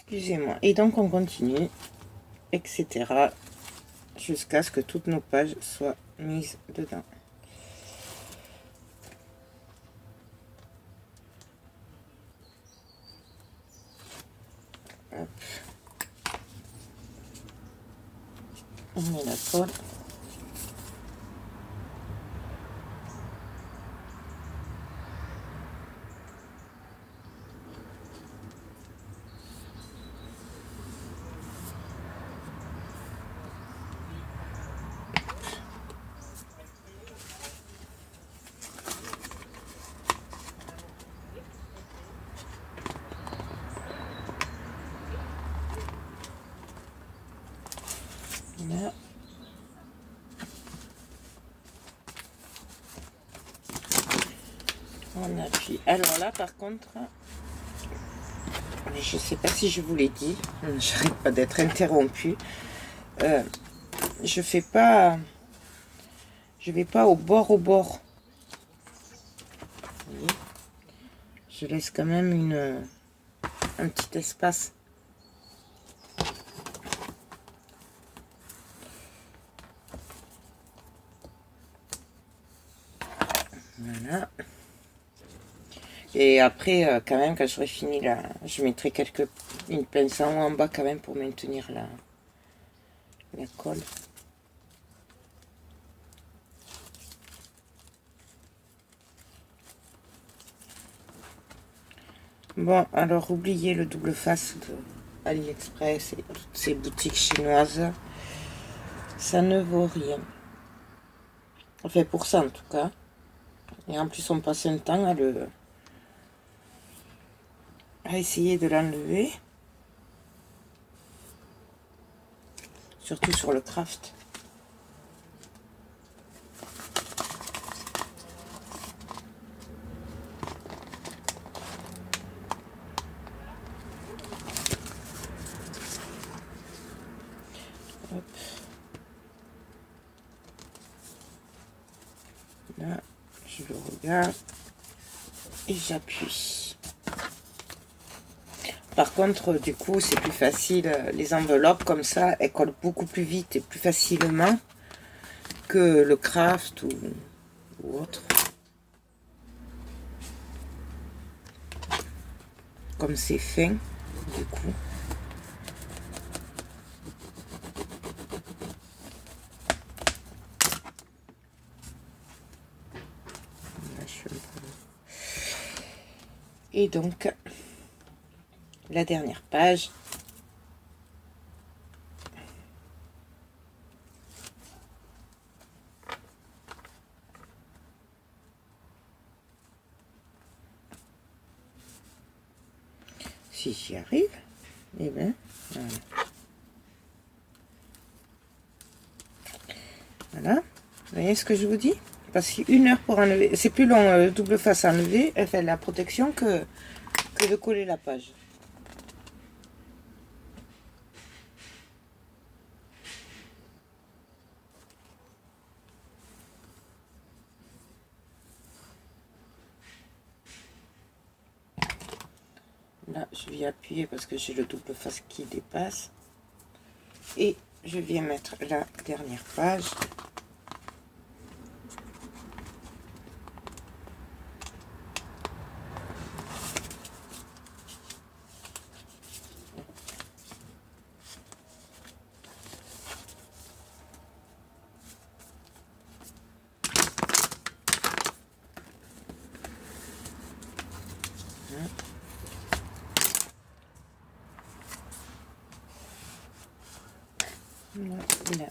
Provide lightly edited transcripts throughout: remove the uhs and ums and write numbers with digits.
Excusez-moi. Et donc on continue, etc. jusqu'à ce que toutes nos pages soient mises dedans. Hop. On met la colle. Là. On appuie. Alors là, par contre, je sais pas si je vous l'ai dit, j'arrête pas d'être interrompue. Je vais pas au bord. Vous voyez, je laisse quand même un petit espace. Voilà. Et après, quand même, quand j'aurai fini là, je mettrai une pince en haut en bas quand même pour maintenir la colle. Bon, alors oubliez le double face de AliExpress et toutes ces boutiques chinoises. Ça ne vaut rien. Enfin, pour ça en tout cas. Et en plus, on passe un temps à essayer de l'enlever. Surtout sur le craft. Hop. Là, je le regarde et j'appuie. Par contre, du coup, c'est plus facile. Les enveloppes comme ça, elles collent beaucoup plus vite et plus facilement que le craft ou autre. Comme c'est fin, du coup. Et donc, la dernière page. Si j'y arrive, eh bien, voilà. Voilà. Vous voyez ce que je vous dis? Parce qu'une heure pour enlever, c'est plus long le double face à enlever, elle fait la protection que de coller la page. Là, je vais appuyer parce que j'ai le double face qui dépasse. Et je viens mettre la dernière page. Là.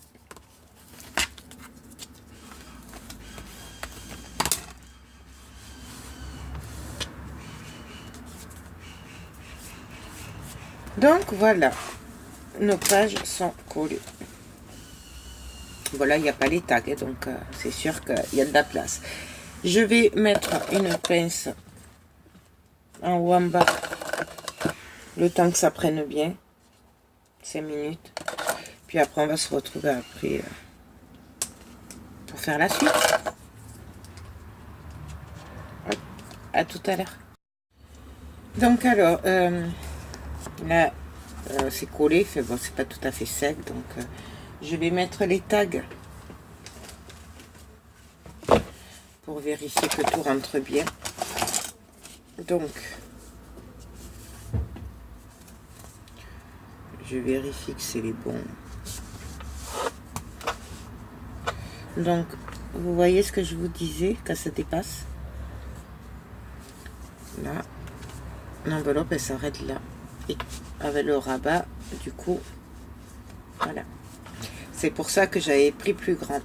Donc voilà, nos pages sont collées. Voilà, il n'y a pas les tags, donc c'est sûr qu'il y a de la place. Je vais mettre une pince en haut en bas, le temps que ça prenne bien, 5 minutes. Puis après, on va se retrouver après pour faire la suite. À tout à l'heure. Donc alors, là, c'est collé, bon, c'est pas tout à fait sec, donc je vais mettre les tags pour vérifier que tout rentre bien. Donc, je vérifie que c'est les bons. Donc, vous voyez ce que je vous disais quand ça dépasse. Là, l'enveloppe elle s'arrête là. Et avec le rabat, du coup, voilà. C'est pour ça que j'avais pris plus grand.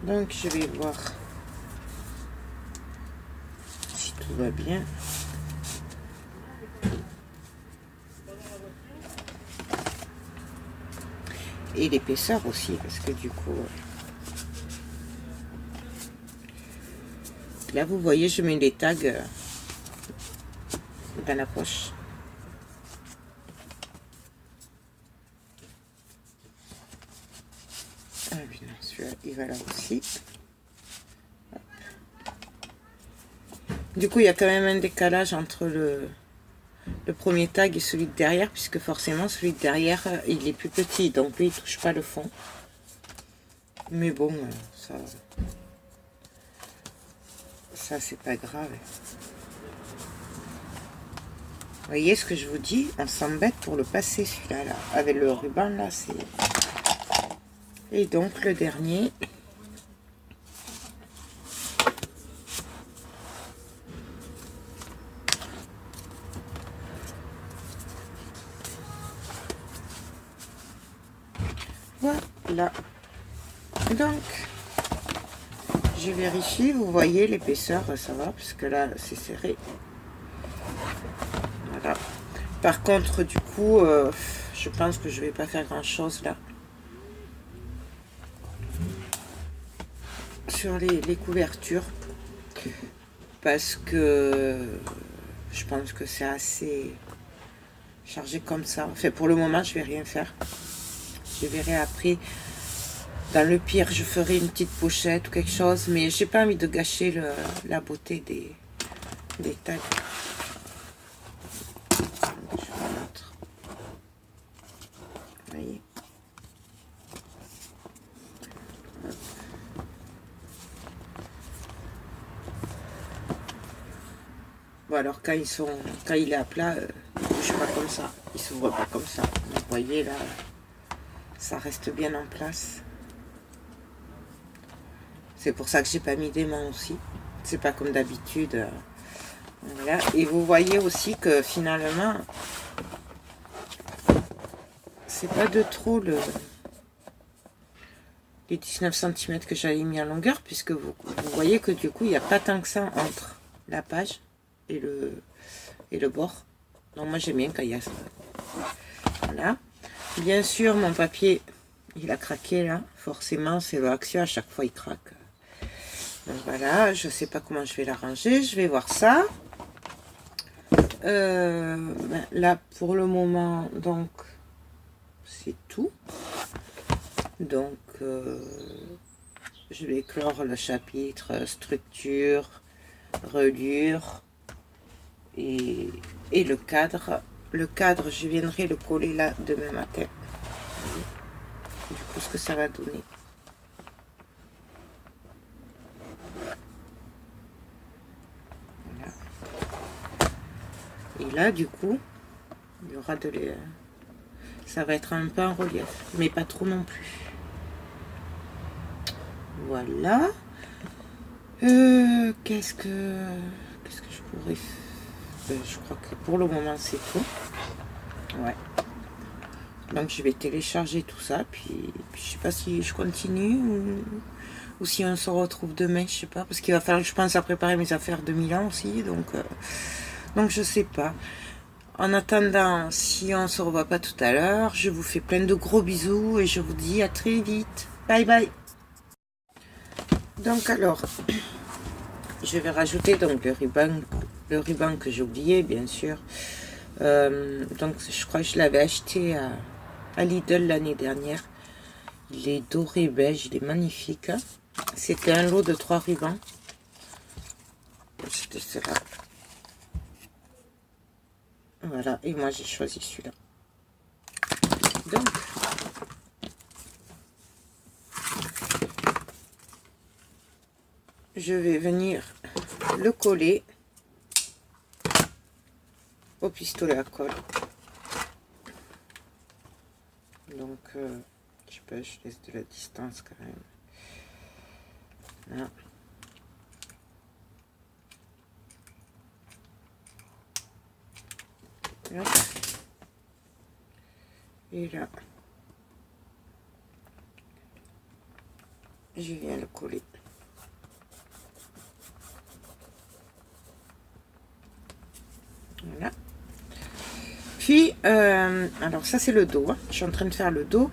Donc, je vais voir si tout va bien. Et l'épaisseur aussi, parce que du coup... Là, vous voyez, je mets les tags dans la poche. Ah oui, non, celui-là, il va là aussi. Hop. Du coup, il y a quand même un décalage entre le premier tag et celui de derrière, puisque forcément, celui de derrière, il est plus petit, donc lui, il touche pas le fond. Mais bon, ça c'est pas grave. Vous voyez ce que je vous dis, on s'embête pour le passer celui-là, là. Avec le ruban là, c'est... Et donc le dernier. Voilà. Donc, je vérifie, vous voyez l'épaisseur, ça va, parce que là c'est serré. Voilà. Par contre, du coup, je pense que je vais pas faire grand chose là. Sur les couvertures. Parce que je pense que c'est assez chargé comme ça. Enfin, pour le moment, je vais rien faire. Je verrai après. Dans le pire, je ferai une petite pochette ou quelque chose. Mais j'ai pas envie de gâcher la beauté des tags. Vous voyez. Bon, alors quand il est à plat, il ne bouge pas comme ça. Il s'ouvre pas comme ça. Vous voyez là, ça reste bien en place. C'est pour ça que j'ai pas mis des mains aussi. C'est pas comme d'habitude. Voilà. Et vous voyez aussi que finalement, c'est pas de trop les 19 cm que j'avais mis en longueur, puisque vous voyez que du coup, il n'y a pas tant que ça entre la page et le bord. Donc moi, j'aime bien quand il y a ça. Voilà. Bien sûr, mon papier, il a craqué là. Forcément, c'est le Axia, à chaque fois, il craque. Donc voilà, je sais pas comment je vais l'arranger. Je vais voir ça. Là, pour le moment, donc, c'est tout. Donc, je vais clore le chapitre structure, reliure et le cadre. Le cadre, je viendrai le coller là demain matin. Du coup, ce que ça va donner. Voilà. Et là, du coup, il y aura ça va être un peu en relief, mais pas trop non plus. Voilà. Qu'est-ce que je pourrais faire? Je crois que pour le moment c'est tout. Ouais. Donc je vais télécharger tout ça, puis je sais pas si je continue ou si on se retrouve demain, je sais pas, parce qu'il va falloir, je pense, à préparer mes affaires de Milan aussi, donc je sais pas. En attendant, si on se revoit pas tout à l'heure, je vous fais plein de gros bisous et je vous dis à très vite. Bye bye. Donc alors, je vais rajouter donc le ruban que j'ai oublié, bien sûr. Donc je crois que je l'avais acheté à Lidl l'année dernière. Il est doré beige, il est magnifique. C'était un lot de 3 rubans. C'était cela. Voilà, et moi j'ai choisi celui-là. Donc, je vais venir le coller au pistolet à colle. Donc, je sais pas, je laisse de la distance quand même. Là. Là. Et là, je viens le coller. Voilà. Puis, alors ça c'est le dos. Hein. Je suis en train de faire le dos.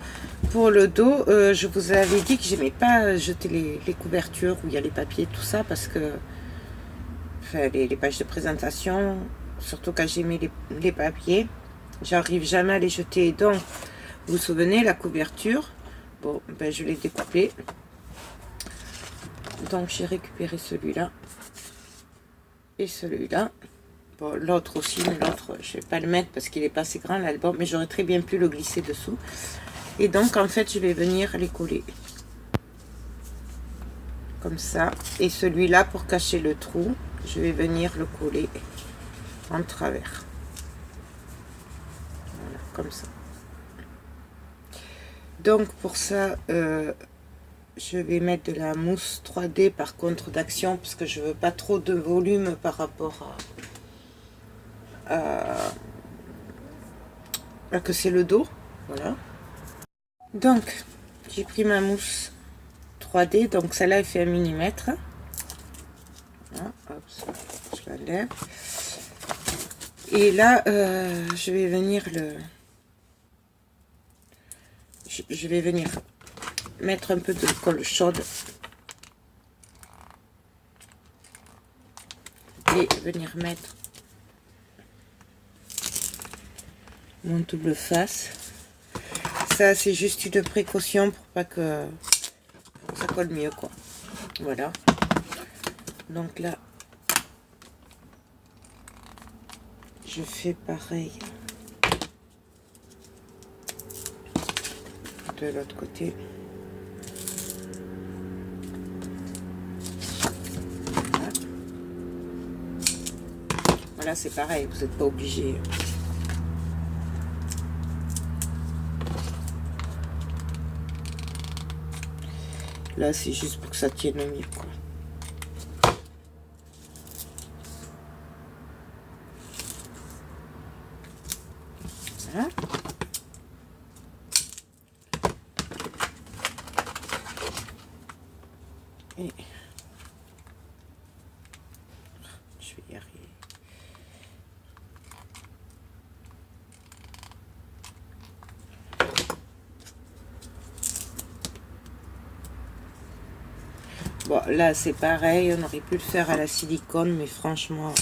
Pour le dos, je vous avais dit que j'aimais pas jeter les couvertures où il y a les papiers, tout ça, parce que enfin, les pages de présentation, surtout quand j'ai mis les papiers, j'arrive jamais à les jeter. Donc, vous vous souvenez, la couverture, bon, ben je l'ai découpée. Donc, j'ai récupéré celui-là et celui-là. Bon, l'autre aussi, mais l'autre, je vais pas le mettre parce qu'il est pas assez grand l'album, mais j'aurais très bien pu le glisser dessous. Et donc, en fait, je vais venir les coller. Comme ça. Et celui-là, pour cacher le trou, je vais venir le coller en travers. Voilà, comme ça. Donc, pour ça, je vais mettre de la mousse 3D, par contre, d'action, parce que je veux pas trop de volume par rapport à que c'est le dos. Voilà. Donc, j'ai pris ma mousse 3D, donc celle-là elle fait 1 mm. Voilà, hop, ça, je l'enlève. Et là, je vais venir je vais venir mettre un peu de colle chaude et venir mettre mon double face. Ça, c'est juste une précaution pour pas que ça colle mieux, quoi. Voilà. Donc là, je fais pareil de l'autre côté. Voilà, voilà, c'est pareil, vous n'êtes pas obligé. Là, c'est juste pour que ça tienne mieux, quoi. Voilà. Et je vais y arriver. Bon, là, c'est pareil. On aurait pu le faire à la silicone, mais franchement,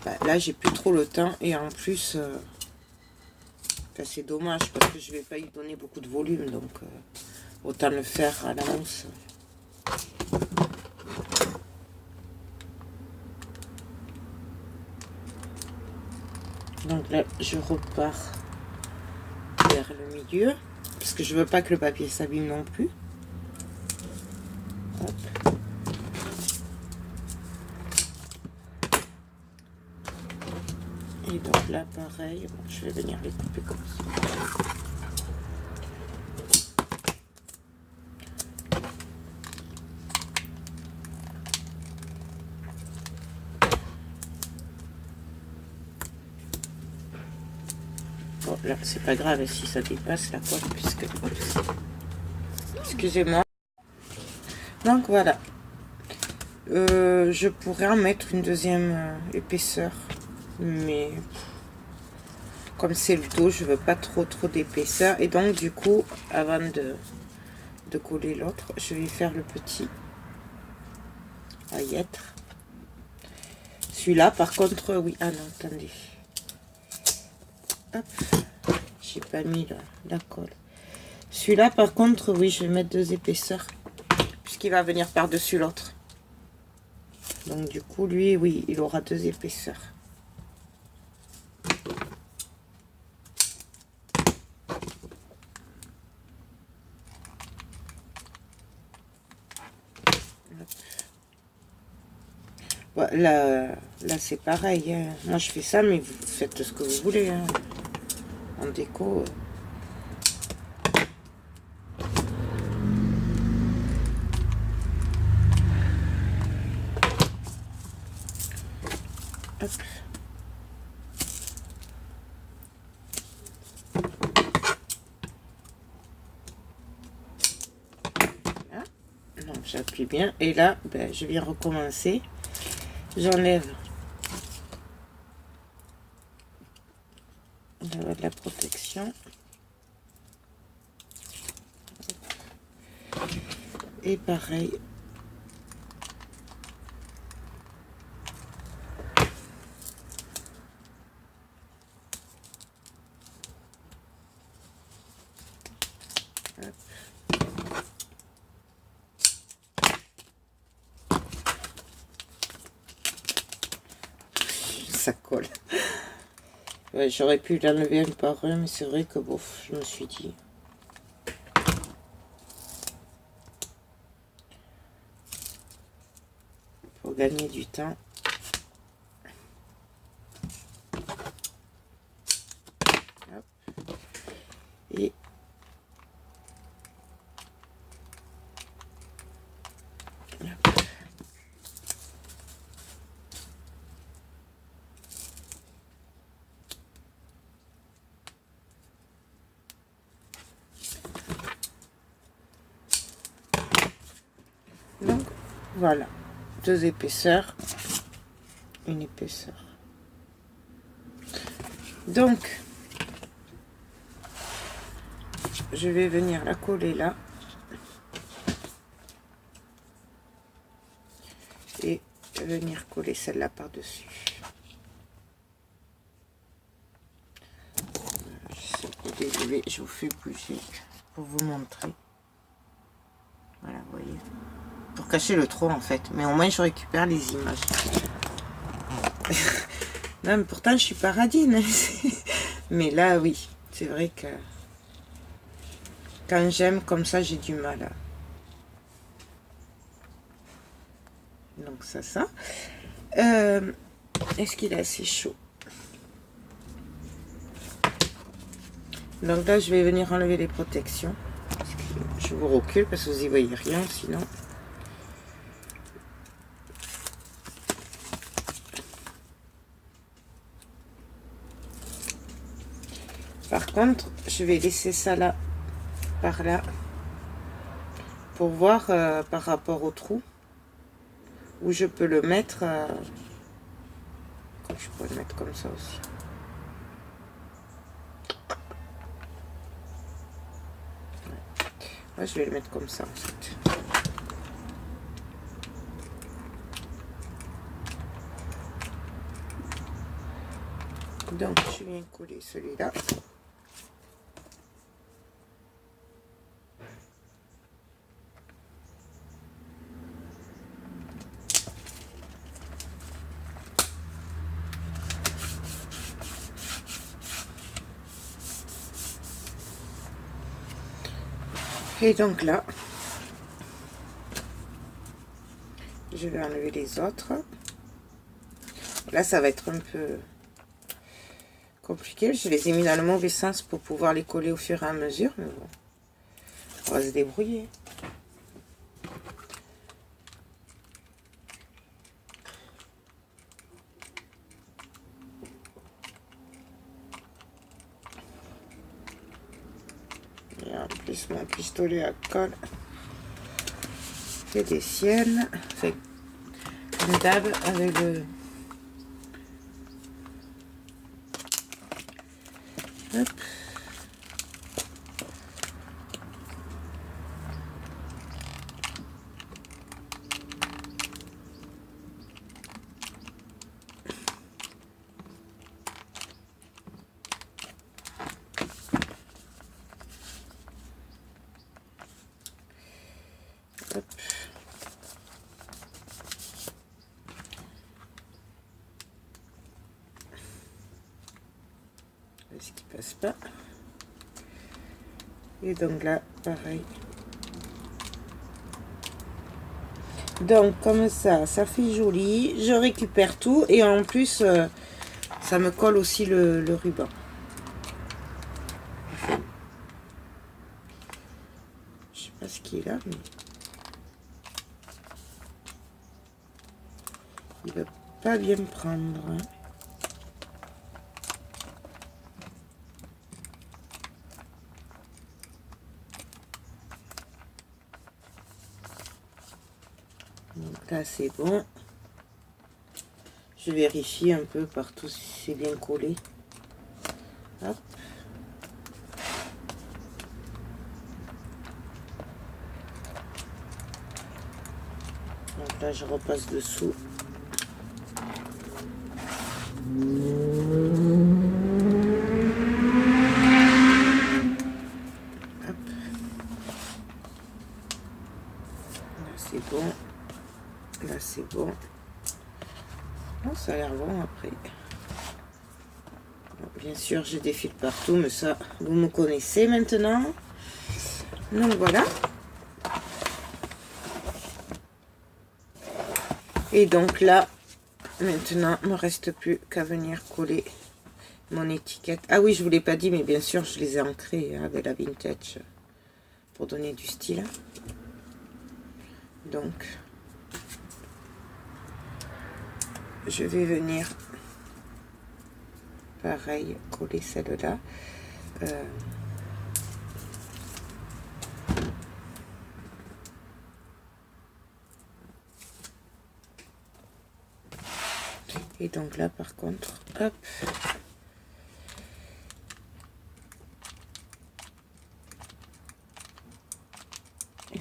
bah, là, j'ai plus trop le temps. Et en plus, c'est dommage parce que je vais pas y donner beaucoup de volume. Donc, autant le faire à la mousse. Donc là, je repars vers le milieu. Parce que je veux pas que le papier s'abîme non plus. Hop. Et donc là, pareil, bon, je vais venir les couper comme ça. Bon, Là, c'est pas grave si ça dépasse la colle, puisque... Excusez-moi. Donc voilà. Je pourrais en mettre une deuxième épaisseur. Mais comme c'est le dos, je veux pas trop d'épaisseur. Et donc du coup, avant de coller l'autre, je vais faire le petit pailletre. Celui-là, par contre, oui. Ah non, attendez. Hop. J'ai pas mis la colle. Celui-là, par contre, oui, je vais mettre 2 épaisseurs. Puisqu'il va venir par-dessus l'autre. Donc du coup, lui, oui, il aura 2 épaisseurs. Bon, là c'est pareil. Hein. Moi, je fais ça, mais vous faites ce que vous voulez. Hein. En déco. Hop. Là. Donc, j'appuie bien. Et là, ben, je viens recommencer. J'enlève de la protection. Et pareil. Hop. Ça colle. Ouais, j'aurais pu l'enlever un par un, mais c'est vrai que bon, je me suis dit. Pour gagner du temps. Hop. Et hop. Donc voilà, 2 épaisseurs, une épaisseur. Donc je vais venir la coller là et venir coller celle-là par-dessus. Désolée, je vous fais bouger pour vous montrer. Voilà, vous voyez. Pour cacher le trou en fait, mais au moins je récupère les images. Non, mais pourtant je suis paradine. Mais là, oui, c'est vrai que quand j'aime comme ça, j'ai du mal. Donc ça. Est-ce qu'il est assez chaud? Donc là, je vais venir enlever les protections. Je vous recule parce que vous n'y voyez rien sinon. Par contre, je vais laisser ça là, par là, pour voir par rapport au trou où je peux le mettre. Je pourrais le mettre comme ça aussi. Ouais, je vais le mettre comme ça en fait. Donc, je viens coller celui-là. Et donc là, je vais enlever les autres. Là, ça va être un peu compliqué. Je les ai mis dans le mauvais sens pour pouvoir les coller au fur et à mesure. Mais bon, on va se débrouiller. j'utilise mon pistolet à colle. C'est des siennes. Enfin, une dab avec le... Hop. Hop. Est-ce qu'il passe pas? Et donc là, pareil. Donc comme ça fait joli. Je récupère tout et en plus, ça me colle aussi le ruban. Je sais pas ce qu'il a, mais il va pas bien me prendre. Hein. Donc là c'est bon. Je vérifie un peu partout si c'est bien collé. Hop. Donc là je repasse dessous. Hop. Là c'est bon. Là c'est bon. Oh, ça a l'air bon après. Bon, bien sûr, j'ai des fils partout, mais ça, vous me connaissez maintenant. Donc voilà. Et donc là, maintenant, il ne me reste plus qu'à venir coller mon étiquette. Ah oui, je ne vous l'ai pas dit, mais bien sûr, je les ai ancrés avec la vintage pour donner du style. Donc, je vais venir pareil coller celle-là. Et donc là par contre, hop,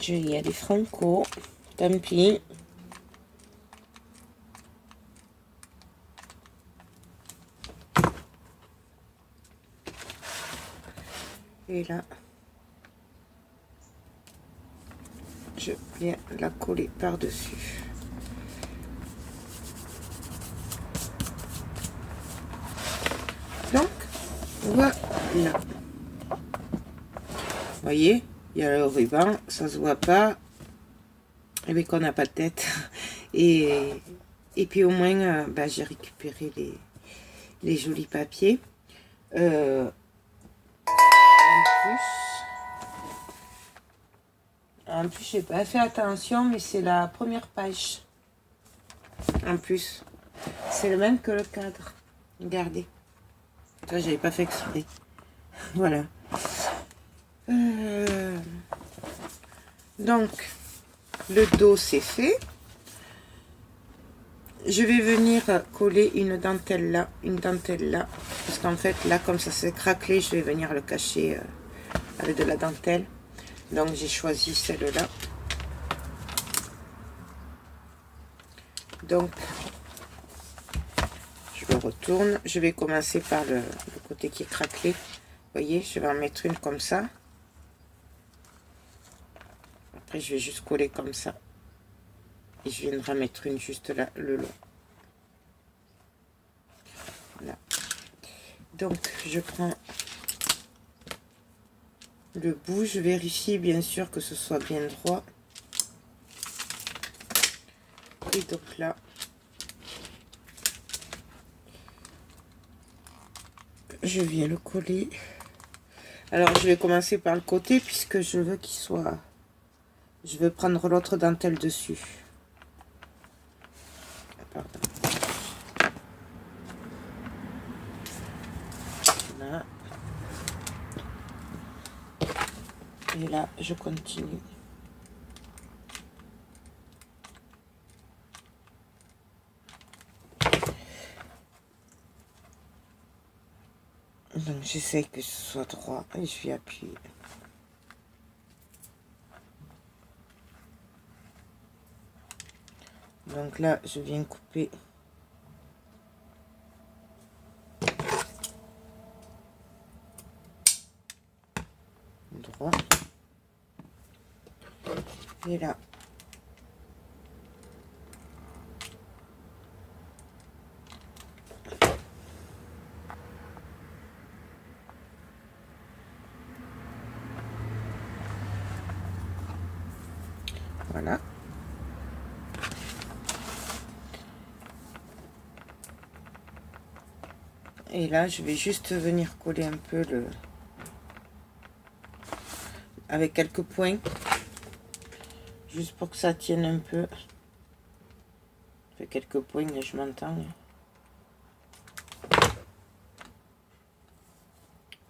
je vais y aller franco, tant pis. Et là, je viens la coller par-dessus. Donc, voilà. Vous voyez, il y a le ruban, ça se voit pas. Et bien qu'on n'a pas de tête. Et puis au moins, bah, j'ai récupéré les jolis papiers. En plus, j'ai pas fait attention, mais c'est la première page. En plus, c'est le même que le cadre. Regardez. Ça, j'avais pas fait exprès. Voilà. Donc, le dos, c'est fait. Je vais venir coller une dentelle là, parce qu'en fait, là, comme ça s'est craquelé, je vais venir le cacher avec de la dentelle. Donc, j'ai choisi celle-là. Donc, je le retourne. Je vais commencer par le côté qui est craquelé. Vous voyez, je vais en mettre une comme ça. Après, je vais juste coller comme ça. Et je viendrai en mettre une juste là, le long. Voilà. Donc, je prends le bout. Je vérifie bien sûr que ce soit bien droit. Et donc là, je viens le coller. Alors, je vais commencer par le côté puisque je veux qu'il soit... Je veux prendre l'autre dentelle dessus. Pardon. Là. Et là, je continue. Donc j'essaye que ce soit droit et je vais appuyer. Donc là, je viens couper droit. Et là, voilà. Et là, je vais juste venir coller un peu le... avec quelques points. Juste pour que ça tienne un peu. Je fais quelques points, je m'entends.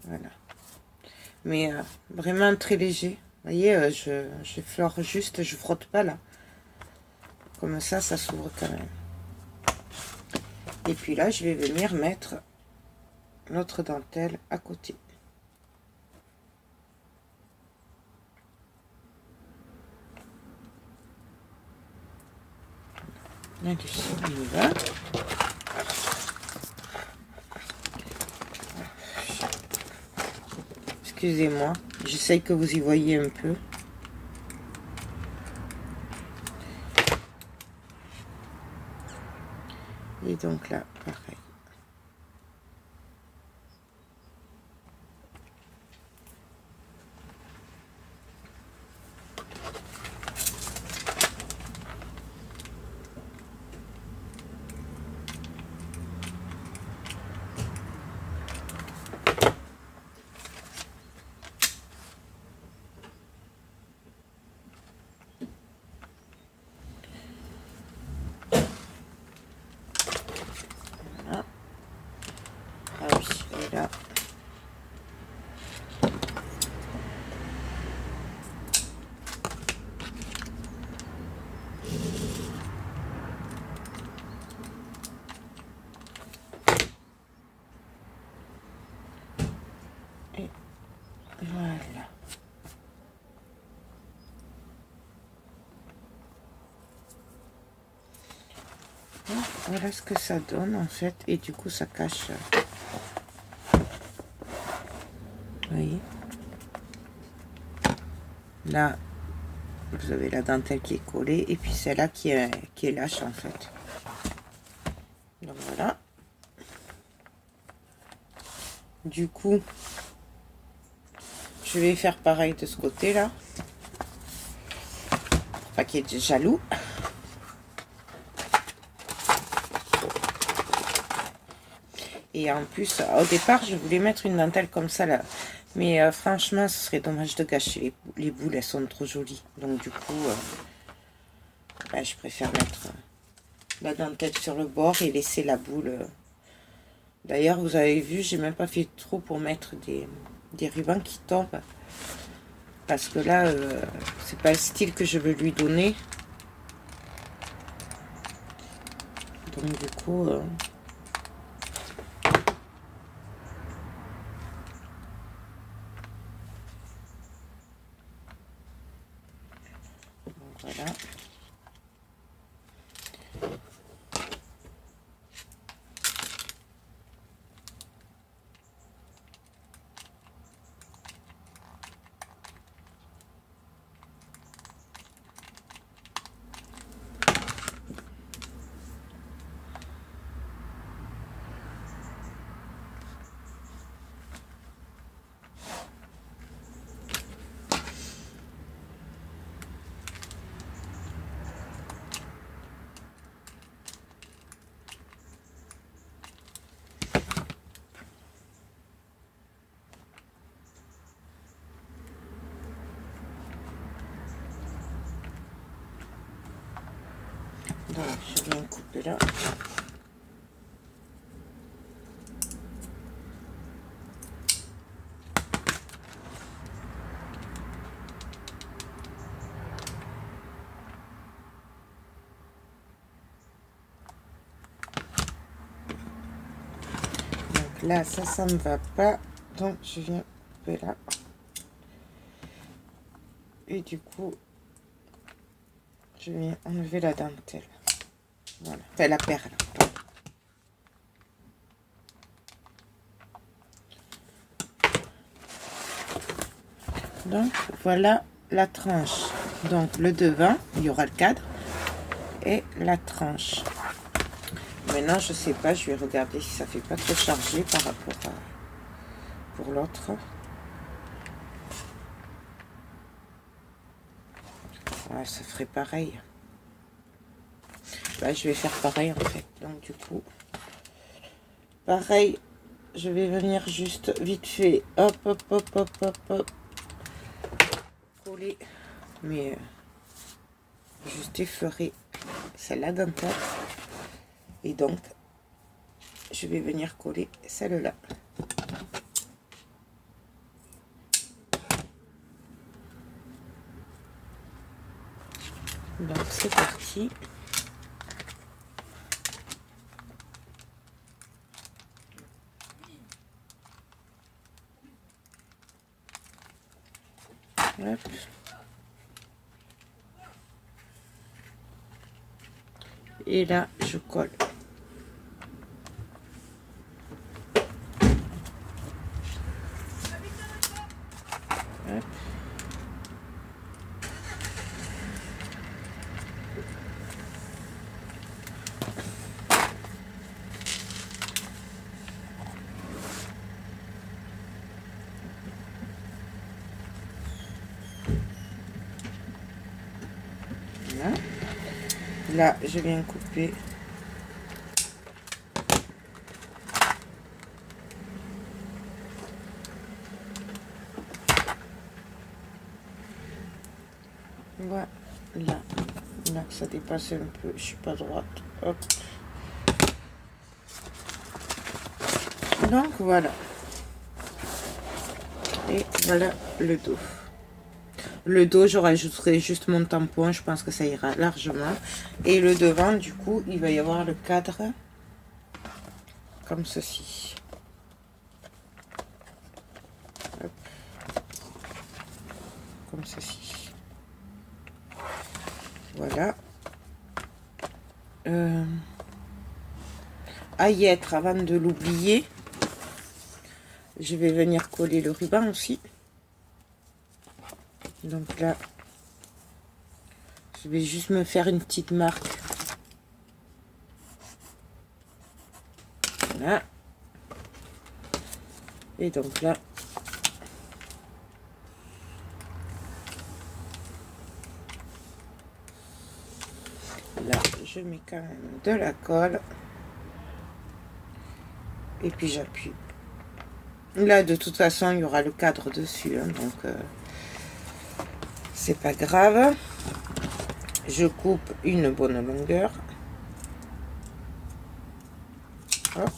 Voilà. Mais vraiment très léger. Vous voyez, je flore juste, je frotte pas là. Comme ça s'ouvre quand même. Et puis là, je vais venir mettre notre dentelle à côté. Allez, on y va. Excusez-moi, j'essaye que vous y voyez un peu. Et donc là, pareil. Voilà. Ah oui, et là. Et voilà. Voilà ce que ça donne en fait, et du coup ça cache. Vous voyez, là vous avez la dentelle qui est collée et puis celle-là qui est lâche en fait. Donc voilà. Du coup, je vais faire pareil de ce côté-là. Pas qu'il y ait de jaloux. Et en plus, au départ, je voulais mettre une dentelle comme ça là. Mais franchement, ce serait dommage de gâcher les boules, elles sont trop jolies. Donc du coup, je préfère mettre la dentelle sur le bord et laisser la boule. D'ailleurs, vous avez vu, j'ai même pas fait trop pour mettre des rubans qui tombent. Parce que là, c'est pas le style que je veux lui donner. Donc du coup... voilà. Donc, je viens couper là. là, ça me va pas. Donc, je viens couper là. Et du coup, je viens enlever la dentelle. Voilà, enfin la perle. Donc, voilà la tranche. Donc, le devant, il y aura le cadre. Et la tranche. Maintenant, je sais pas, je vais regarder si ça fait pas trop chargé par rapport à pour l'autre. Ouais, ça ferait pareil. Bah, je vais faire pareil en fait. Donc du coup, pareil, je vais venir juste vite fait, hop, hop, hop, hop, hop, hop, coller, mais juste effleurer celle-là dentelle. Et donc, je vais venir coller celle-là. Donc c'est parti. Hop. Et là, je colle. Hop. Voilà. Là, je viens couper. Voilà. Là, ça dépasse un peu. Je suis pas droite. Hop. Donc, voilà. Et voilà le dos. Le dos, je rajouterai juste mon tampon. Je pense que ça ira largement. Et le devant, du coup, il va y avoir le cadre. Comme ceci. Hop. Comme ceci. Voilà. À y être, avant de l'oublier, je vais venir coller le ruban aussi. Donc là, je vais juste me faire une petite marque. Voilà. Et donc là, je mets quand même de la colle. Et puis j'appuie. Là, de toute façon, il y aura le cadre dessus. Hein, donc, c'est pas grave. Je coupe une bonne longueur. Hop.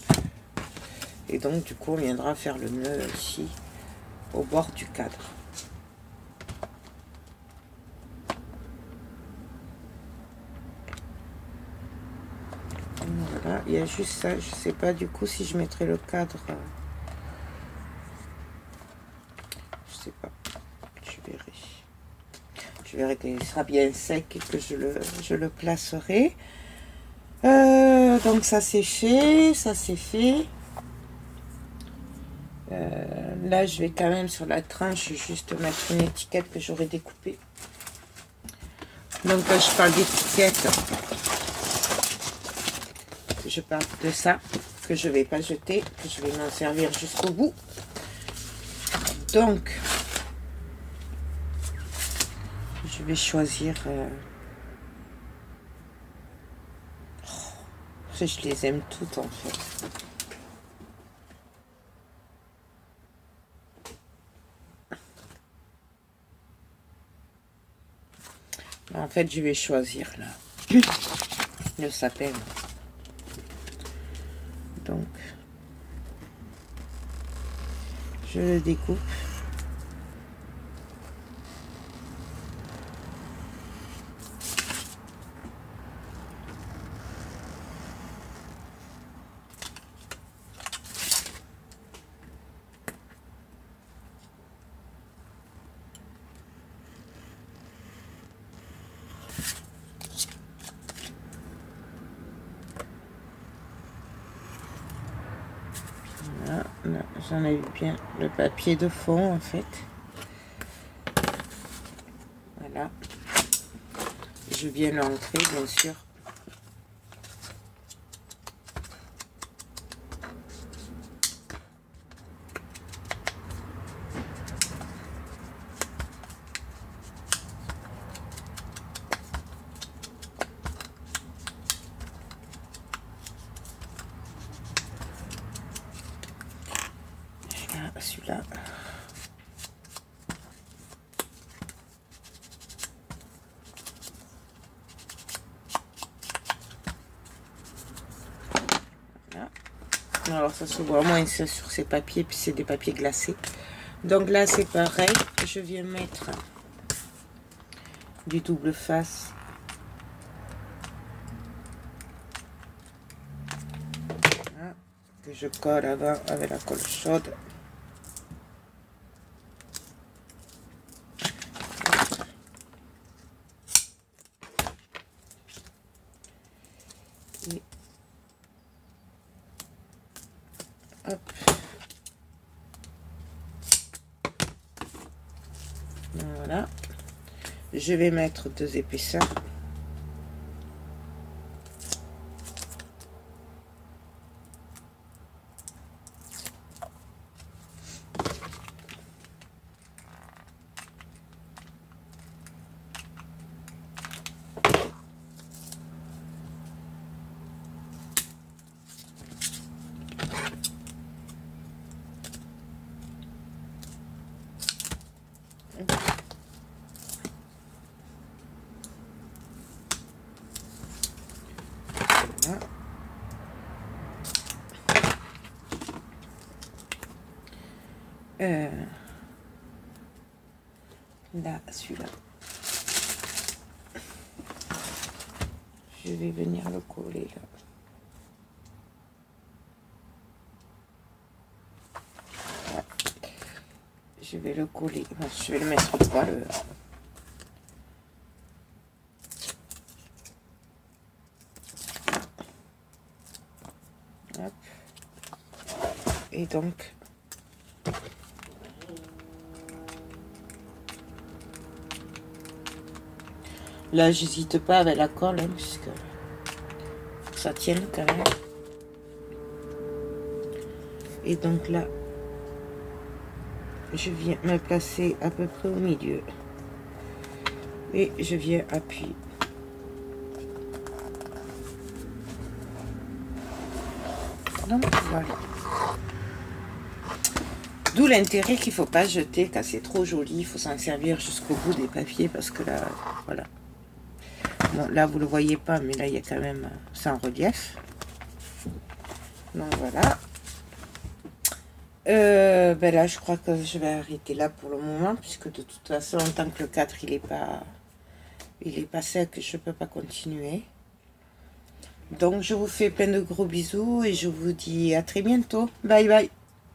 Et donc, du coup, on viendra faire le nœud ici, au bord du cadre. Voilà, il y a juste ça. Je sais pas du coup si je mettrai le cadre. Je sais pas. Je verrai. Je verrai qu'il sera bien sec et que je le placerai. Donc ça c'est fait, ça c'est fait. Là je vais quand même sur la tranche juste mettre une étiquette que j'aurais découpée. Donc quand je parle d'étiquette, je parle de ça que je vais pas jeter, que je vais m'en servir jusqu'au bout. Donc je vais choisir. Je les aime toutes en fait. En fait, je vais choisir là le sapin. Donc, je le découpe. j'en ai eu bien le papier de fond en fait. Voilà. Je viens l'entrer bien sûr. Celui-là. Voilà. Alors ça se voit moins sur ces papiers, puis c'est des papiers glacés. Donc là c'est pareil, je viens mettre du double face. Voilà. Que je colle avant avec la colle chaude. Et hop. Voilà. Je vais mettre 2 épaisseurs. Voilà. Là, celui-là. Je vais venir le coller là. Voilà. Je vais le coller. Je vais le mettre au poil. Hop. Et donc là, j'hésite pas avec la colle, hein, puisque ça tienne quand même. Et donc là, je viens me placer à peu près au milieu. Et je viens appuyer. Donc voilà. D'où l'intérêt qu'il ne faut pas jeter quand c'est trop joli. Il faut s'en servir jusqu'au bout des papiers parce que là, voilà. Bon, là, vous ne le voyez pas, mais là, il y a quand même ça en relief. Donc voilà. Ben là, je crois que je vais arrêter là pour le moment, puisque de toute façon, tant que le 4 il est pas sec, je peux pas continuer. Donc, je vous fais plein de gros bisous et je vous dis à très bientôt. Bye bye.